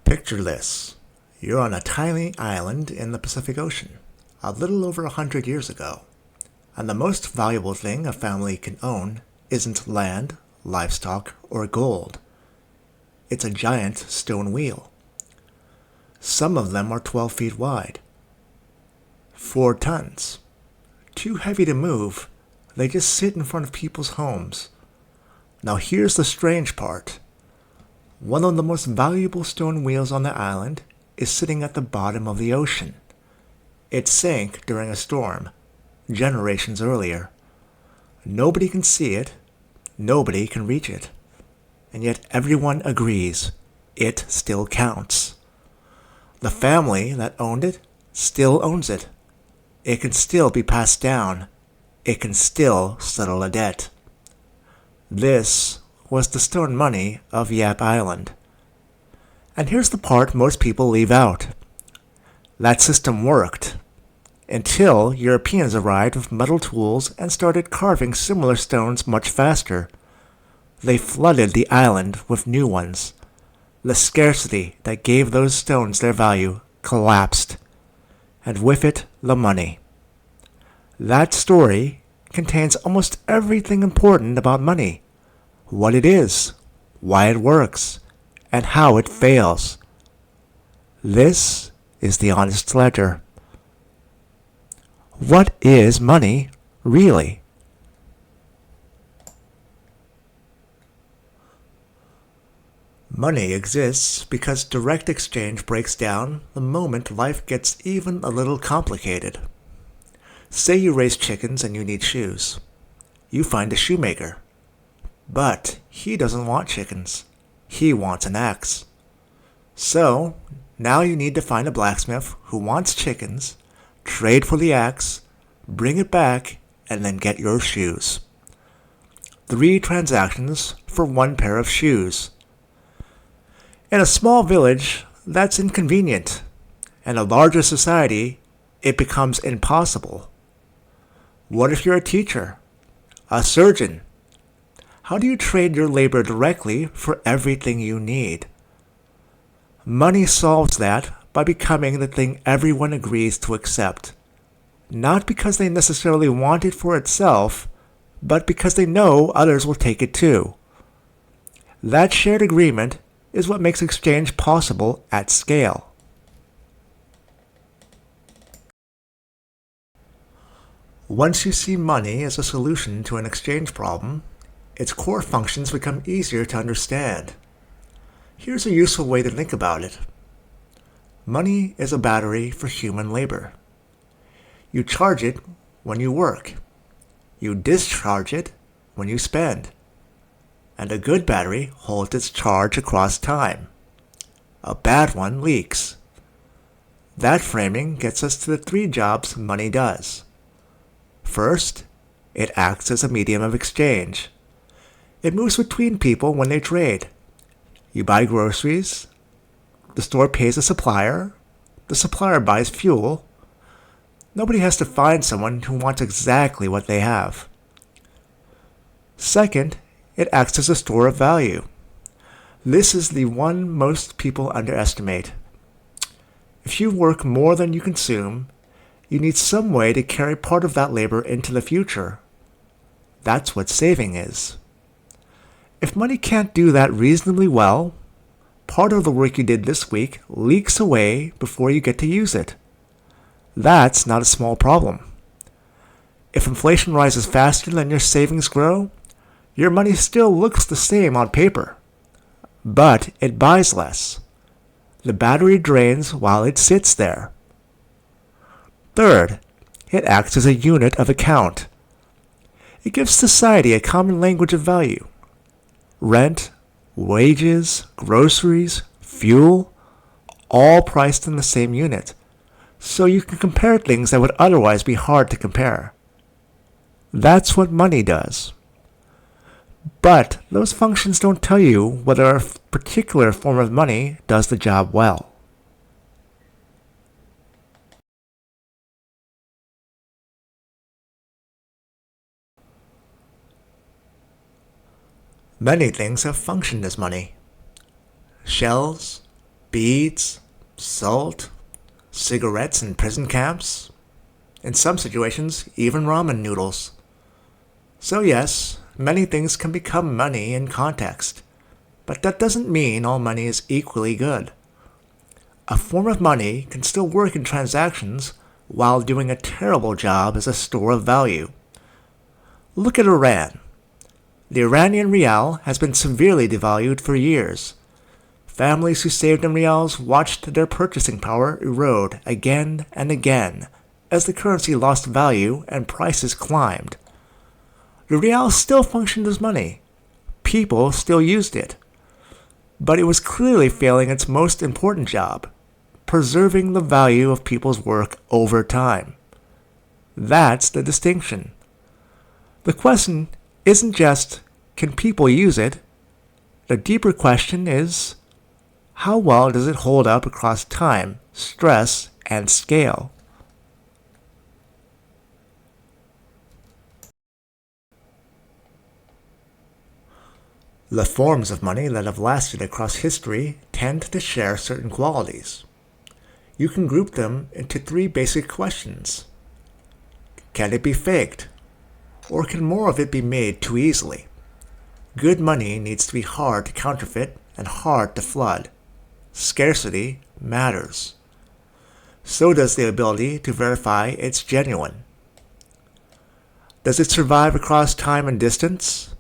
Picture this. You're on a tiny island in the Pacific Ocean, a little over 100 years ago, and the most valuable thing a family can own isn't land, livestock, or gold. It's a giant stone wheel. Some of them are 12 feet wide. 4 tons. Too heavy to move, they just sit in front of people's homes. Now here's the strange part. One of the most valuable stone wheels on the island is sitting at the bottom of the ocean. It sank during a storm, generations earlier. Nobody can see it, nobody can reach it, and yet everyone agrees it still counts. The family that owned it still owns it. It can still be passed down. It can still settle a debt. This was the stone money of Yap Island. And here's the part most people leave out. That system worked until Europeans arrived with metal tools and started carving similar stones much faster. They flooded the island with new ones. The scarcity that gave those stones their value collapsed, and with it the money. That story contains almost everything important about money. What it is, why it works, and how it fails. This is the Honest Ledger. What is money, really? Money exists because direct exchange breaks down the moment life gets even a little complicated. Say you raise chickens and you need shoes. You find a shoemaker. But he doesn't want chickens. He wants an axe. So, now you need to find a blacksmith who wants chickens, trade for the axe, bring it back, and then get your shoes. 3 transactions for 1 pair of shoes. In a small village, that's inconvenient. In a larger society, it becomes impossible. What if you're a teacher, a surgeon? How do you trade your labor directly for everything you need? Money solves that by becoming the thing everyone agrees to accept. Not because they necessarily want it for itself, but because they know others will take it too. That shared agreement is what makes exchange possible at scale. Once you see money as a solution to an exchange problem, its core functions become easier to understand. Here's a useful way to think about it. Money is a battery for human labor. You charge it when you work. You discharge it when you spend. And a good battery holds its charge across time. A bad one leaks. That framing gets us to the 3 jobs money does. First, it acts as a medium of exchange. It moves between people when they trade. You buy groceries, the store pays a supplier, the supplier buys fuel. Nobody has to find someone who wants exactly what they have. Second, it acts as a store of value. This is the one most people underestimate. If you work more than you consume, you need some way to carry part of that labor into the future. That's what saving is. If money can't do that reasonably well, part of the work you did this week leaks away before you get to use it. That's not a small problem. If inflation rises faster than your savings grow, your money still looks the same on paper, but it buys less. The battery drains while it sits there. Third, it acts as a unit of account. It gives society a common language of value. Rent, wages, groceries, fuel, all priced in the same unit, so you can compare things that would otherwise be hard to compare. That's what money does. But those functions don't tell you whether a particular form of money does the job well. Many things have functioned as money. Shells, Beads, salt, cigarettes in prison camps, in some situations, even ramen noodles. So yes, many things can become money in context, but that doesn't mean all money is equally good. A form of money can still work in transactions while doing a terrible job as a store of value. Look at Iran. The Iranian rial has been severely devalued for years. Families who saved in rials watched their purchasing power erode again and again as the currency lost value and prices climbed. The rial still functioned as money. People still used it. But it was clearly failing its most important job, preserving the value of people's work over time. That's the distinction. The question isn't just, can people use it? The deeper question is, how well does it hold up across time, stress, and scale? The forms of money that have lasted across history tend to share certain qualities. You can group them into three basic questions. Can it be faked? Or can more of it be made too easily? Good money needs to be hard to counterfeit and hard to flood. Scarcity matters. So does the ability to verify it's genuine. Does it survive across time and distance?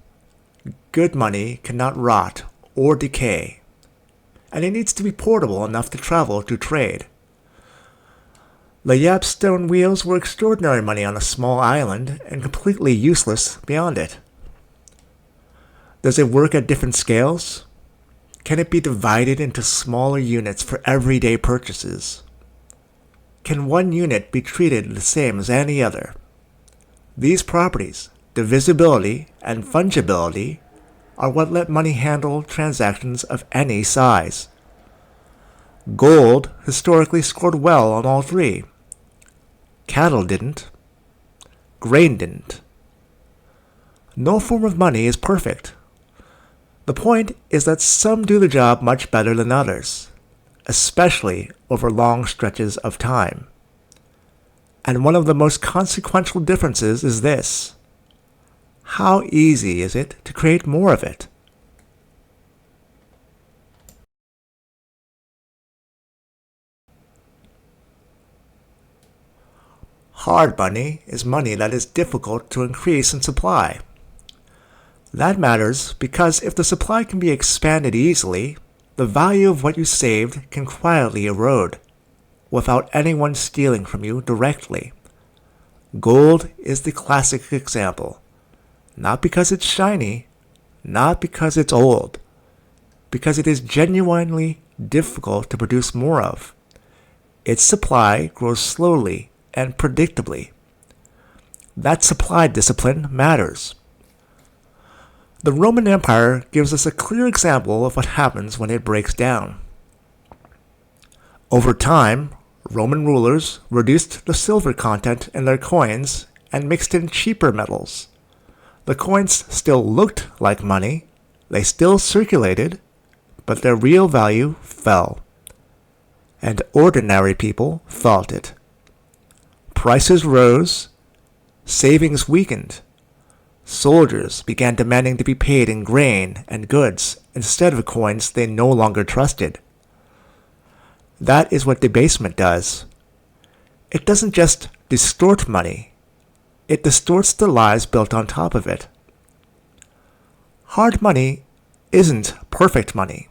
Good money cannot rot or decay, and it needs to be portable enough to travel to trade. The Yap stone wheels were extraordinary money on a small island and completely useless beyond it. Does it work at different scales? Can it be divided into smaller units for everyday purchases? Can one unit be treated the same as any other? These properties, divisibility and fungibility, are what let money handle transactions of any size. Gold historically scored well on all three. Cattle didn't. Grain didn't. No form of money is perfect. The point is that some do the job much better than others, especially over long stretches of time. And one of the most consequential differences is this: how easy is it to create more of it? Hard money is money that is difficult to increase in supply. That matters because if the supply can be expanded easily, the value of what you saved can quietly erode, without anyone stealing from you directly. Gold is the classic example. Not because it's shiny, not because it's old, because it is genuinely difficult to produce more of. Its supply grows slowly and predictably. That supply discipline matters. The Roman Empire gives us a clear example of what happens when it breaks down. Over time, Roman rulers reduced the silver content in their coins and mixed in cheaper metals. The coins still looked like money, they still circulated, but their real value fell. And ordinary people felt it. Prices rose, savings weakened. Soldiers began demanding to be paid in grain and goods instead of coins they no longer trusted. That is what debasement does. It doesn't just distort money, it distorts the lies built on top of it. Hard money isn't perfect money.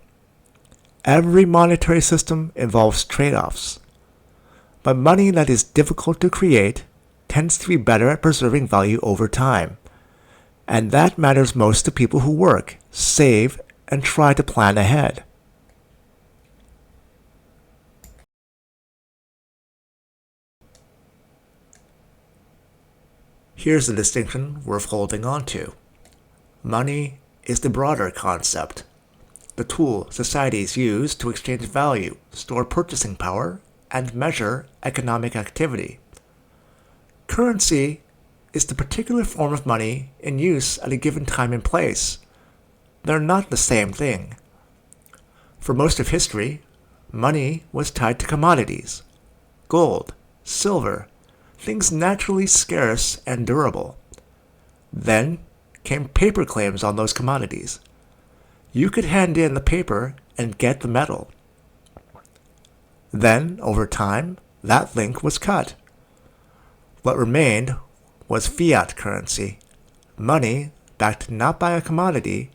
Every monetary system involves trade-offs. But money that is difficult to create tends to be better at preserving value over time. And that matters most to people who work, save, and try to plan ahead. Here's the distinction worth holding on to. Money is the broader concept, the tool societies use to exchange value, store purchasing power, and measure economic activity. Currency is the particular form of money in use at a given time and place. They're not the same thing. For most of history, money was tied to commodities, gold, silver, things naturally scarce and durable. Then came paper claims on those commodities. You could hand in the paper and get the metal. Then, over time, that link was cut. What remained was fiat currency, money backed not by a commodity,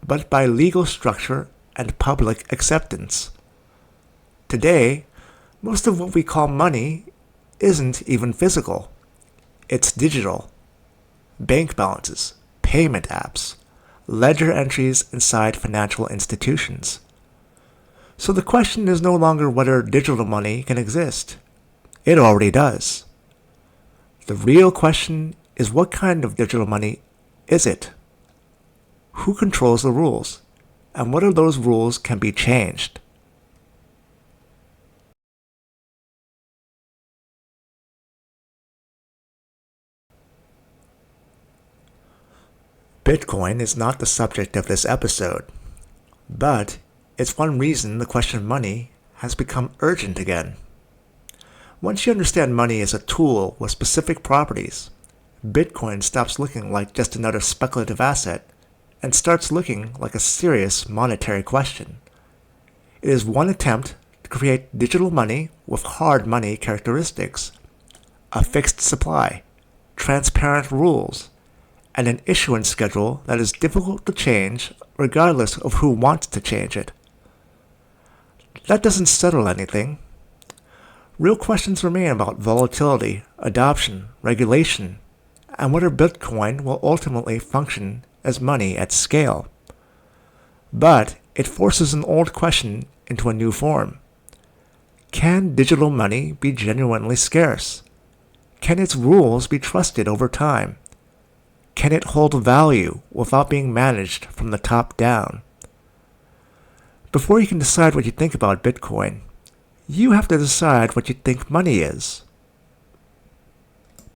but by legal structure and public acceptance. Today, most of what we call money isn't even physical. It's digital. Bank balances, payment apps, ledger entries inside financial institutions. So the question is no longer whether digital money can exist. It already does. The real question is, what kind of digital money is it? Who controls the rules? And whether those rules can be changed? Bitcoin is not the subject of this episode, but it's one reason the question of money has become urgent again. Once you understand money as a tool with specific properties, Bitcoin stops looking like just another speculative asset and starts looking like a serious monetary question. It is one attempt to create digital money with hard money characteristics, a fixed supply, transparent rules, and an issuance schedule that is difficult to change regardless of who wants to change it. That doesn't settle anything. Real questions remain about volatility, adoption, regulation, and whether Bitcoin will ultimately function as money at scale. But it forces an old question into a new form. Can digital money be genuinely scarce? Can its rules be trusted over time? Can it hold value without being managed from the top down? Before you can decide what you think about Bitcoin, you have to decide what you think money is.